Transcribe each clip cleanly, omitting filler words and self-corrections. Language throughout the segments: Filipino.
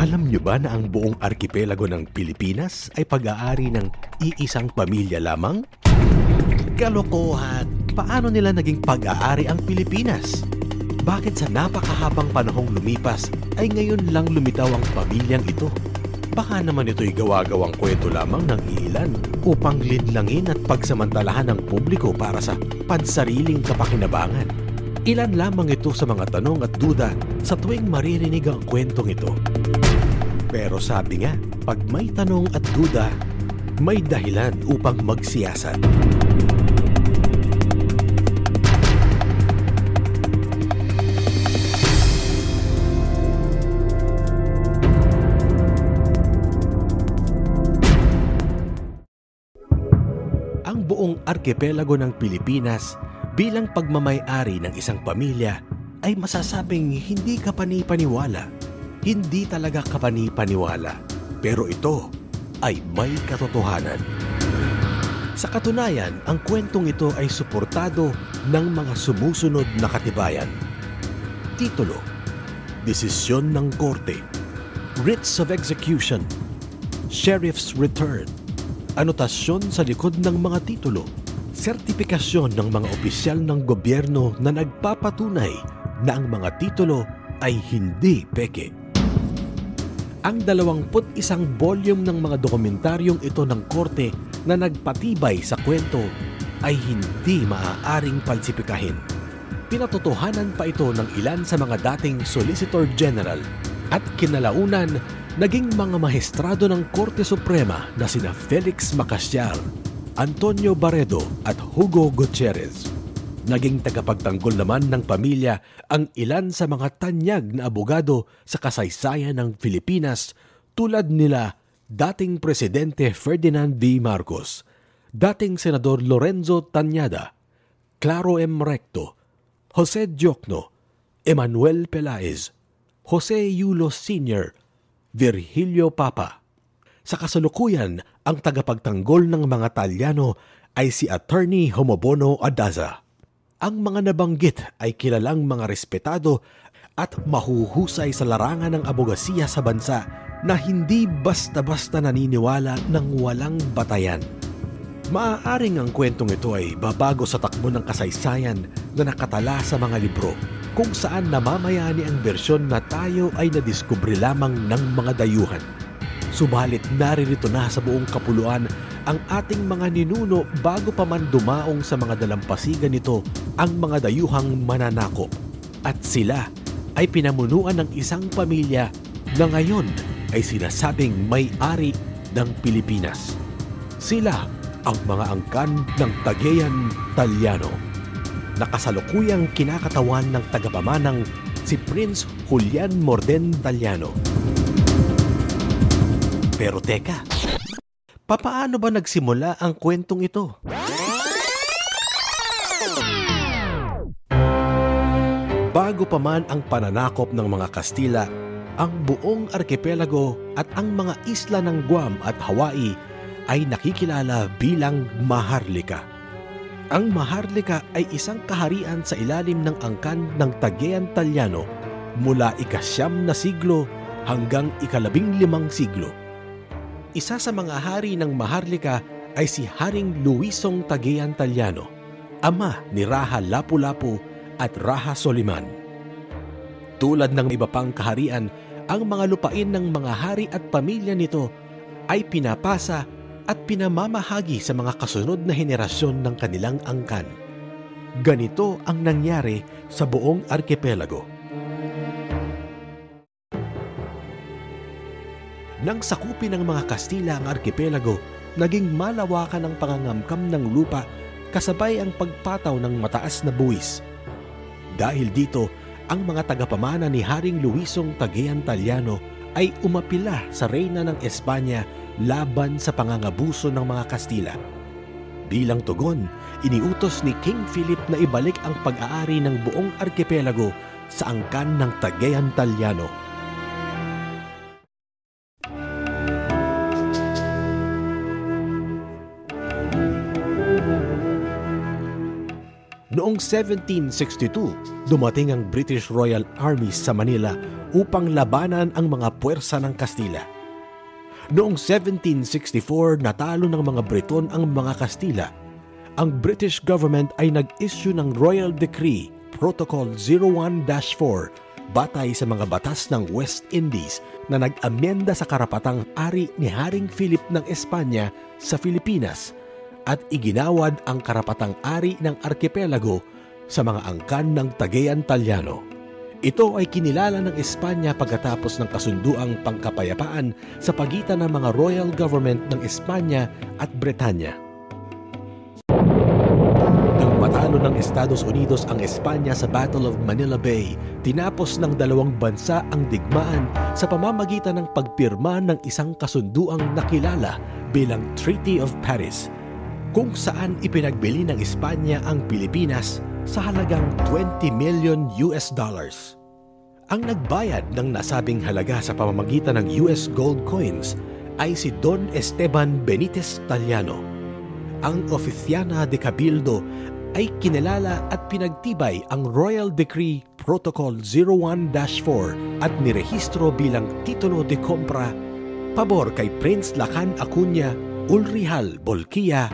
Alam niyo ba na ang buong arkipelago ng Pilipinas ay pag-aari ng iisang pamilya lamang? Kalokohan! Paano nila naging pag-aari ang Pilipinas? Bakit sa napakahabang panahong lumipas ay ngayon lang lumitaw ang pamilyang ito? Baka naman ito'y gawa-gawang kwento lamang ng ilan upang linlangin at pagsamantalahan ng publiko para sa pansariling kapakinabangan. Ilan lamang ito sa mga tanong at duda sa tuwing maririnig ang kwentong ito. Pero sabi nga, pag may tanong at duda, may dahilan upang magsiyasat. Ang buong arkipelago ng Pilipinas bilang pagmamay-ari ng isang pamilya ay masasabing hindi kapani-paniwala. Hindi talaga kapani-paniwala. Pero ito ay may katotohanan. Sa katunayan, ang kwentong ito ay suportado ng mga sumusunod na katibayan. Titulo, Desisyon ng Korte, Writs of Execution, Sheriff's Return, anotasyon sa likod ng mga titulo, sertipikasyon ng mga opisyal ng gobyerno na nagpapatunay na ang mga titulo ay hindi peke. Ang 21 volume ng mga dokumentaryong ito ng korte na nagpatibay sa kwento ay hindi maaaring palsipikahin. Pinatotohanan pa ito ng ilan sa mga dating Solicitor General at kinalaunan naging mga maestrado ng Korte Suprema na sina Felix Macasyar, Antonio Barredo at Hugo Gutierrez. Naging tagapagtanggol naman ng pamilya ang ilan sa mga tanyag na abogado sa kasaysayan ng Pilipinas tulad nila dating Presidente Ferdinand V. Marcos, dating Senador Lorenzo Tañada, Claro M. Recto, Jose Diokno, Emmanuel Pelaez, Jose Yulo Sr., Virgilio Papa. Sa kasalukuyan, ang tagapagtanggol ng mga Talyano ay si Attorney Homobono Adaza. Ang mga nabanggit ay kilalang mga respetado at mahuhusay sa larangan ng abogasiya sa bansa na hindi basta-basta naniniwala ng walang batayan. Maaaring ang kwentong ito ay babago sa takbo ng kasaysayan na nakatala sa mga libro, kung saan namamayani ang bersyon na tayo ay nadiskubre lamang ng mga dayuhan. Subalit naririto na sa buong kapuluan ang ating mga ninuno bago pa man dumaong sa mga dalampasigan nito ang mga dayuhang mananakop. At sila ay pinamunuan ng isang pamilya na ngayon ay sinasabing may-ari ng Pilipinas. Sila ang mga angkan ng Cagayan Talyano. Nakasalukuyang kinakatawan ng tagapamanang si Prince Julian Morden Talyano. Pero teka, papaano ba nagsimula ang kwentong ito? Bago pa man ang pananakop ng mga Kastila, ang buong arkipelago at ang mga isla ng Guam at Hawaii ay nakikilala bilang Maharlika. Ang Maharlika ay isang kaharian sa ilalim ng angkan ng Cagayan Talyano mula ika-9 na siglo hanggang ika-15 siglo. Isa sa mga hari ng Maharlika ay si Haring Luisong Cagayan Talyano, ama ni Raha Lapu-Lapu at Raha Soliman. Tulad ng iba pang kaharian, ang mga lupain ng mga hari at pamilya nito ay pinapasa at pinamamahagi sa mga kasunod na henerasyon ng kanilang angkan. Ganito ang nangyari sa buong arkipelago. Nang sakupin ng mga Kastila ang arkipelago, naging malawakan ang pangangamkam ng lupa kasabay ang pagpataw ng mataas na buwis. Dahil dito, ang mga tagapamana ni Haring Luisong Cagayan Talyano ay umapila sa reyna ng Espanya laban sa pangangabuso ng mga Kastila. Bilang tugon, iniutos ni King Philip na ibalik ang pag-aari ng buong arkipelago sa angkan ng Cagayan Talyano. Noong 1762, dumating ang British Royal Army sa Manila upang labanan ang mga puwersa ng Kastila. Noong 1764, natalo ng mga Briton ang mga Kastila. Ang British government ay nag-issue ng Royal Decree Protocol 01-4 batay sa mga batas ng West Indies na nag-amyenda sa karapatang ari ni Haring Philip ng Espanya sa Pilipinas at iginawad ang karapatang ari ng arkipelago sa mga angkan ng Cagayan Taliano. Ito ay kinilala ng Espanya pagkatapos ng kasunduang pangkapayapaan sa pagitan ng mga royal government ng Espanya at Bretanya. Nang matalo ng Estados Unidos ang Espanya sa Battle of Manila Bay, tinapos ng dalawang bansa ang digmaan sa pamamagitan ng pagpirma ng isang kasunduang nakilala bilang Treaty of Paris, kung saan ipinagbili ng Espanya ang Pilipinas sa halagang $20 million. Ang nagbayad ng nasabing halaga sa pamamagitan ng US gold coins ay si Don Esteban Benitez Taliano. Ang Oficiana de Cabildo ay kinilala at pinagtibay ang Royal Decree Protocol 01-4 at nirehistro bilang titulo de compra pabor kay Prince Lacan Acuña Ulrihal Bolquia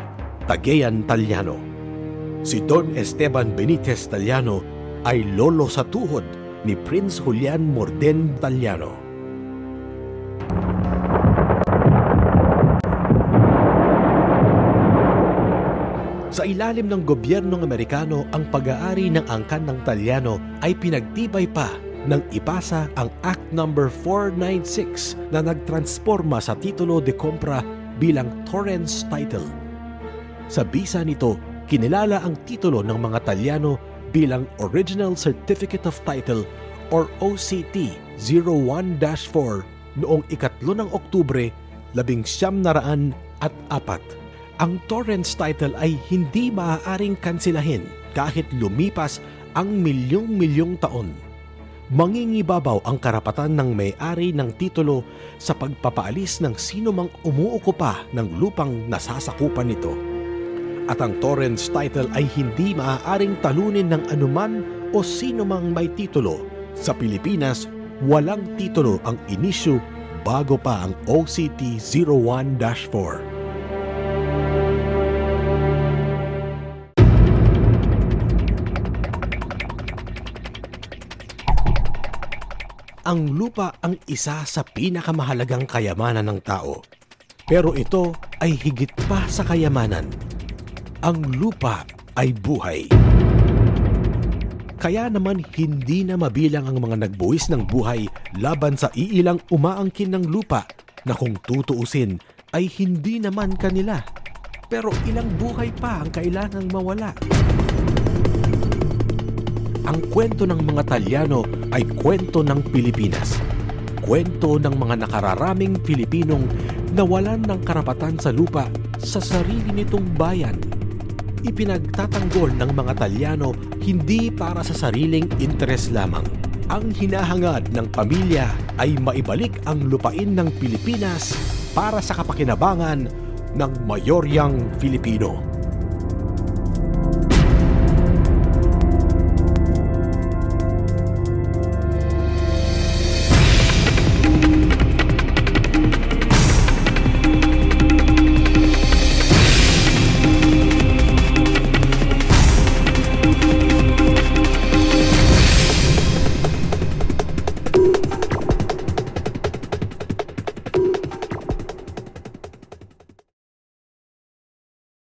Cagayan Taliano. Si Don Esteban Benitez Taliano ay lolo sa tuhod ni Prince Julian Morden Taliano. Sa ilalim ng gobyernong Amerikano, ang pag-aari ng angkan ng Taliano ay pinagtibay pa nang ipasa ang Act No. 496 na nagtransforma sa titulo de compra bilang Torrens Title. Sa bisa nito, kinilala ang titulo ng mga Taliano bilang Original Certificate of Title or OCT 01-4 noong 3 ng Oktubre 1904. Ang Torrens Title ay hindi maaaring kansilahin kahit lumipas ang milyong-milyong taon. Mangingibabaw ang karapatan ng may-ari ng titulo sa pagpapaalis ng sino mang umuukupa ng lupang nasasakupan nito. At ang Torrens Title ay hindi maaaring talunin ng anuman o sino mang may titulo. Sa Pilipinas, walang titulo ang inisyu bago pa ang OCT 01-4. Ang lupa ang isa sa pinakamahalagang kayamanan ng tao. Pero ito ay higit pa sa kayamanan. Ang lupa ay buhay. Kaya naman hindi na mabilang ang mga nagbuwis ng buhay laban sa iilang umaangkin ng lupa na kung tutuusin ay hindi naman kanila. Pero ilang buhay pa ang kailangang mawala. Ang kwento ng mga Taliano ay kwento ng Pilipinas. Kwento ng mga nakararaming Pilipinong nawalan ng karapatan sa lupa sa sarili nitong bayan. Ipinagtatanggol ng mga Taliano hindi para sa sariling interes lamang. Ang hinahangad ng pamilya ay maibalik ang lupain ng Pilipinas para sa kapakinabangan ng mayoryang Filipino.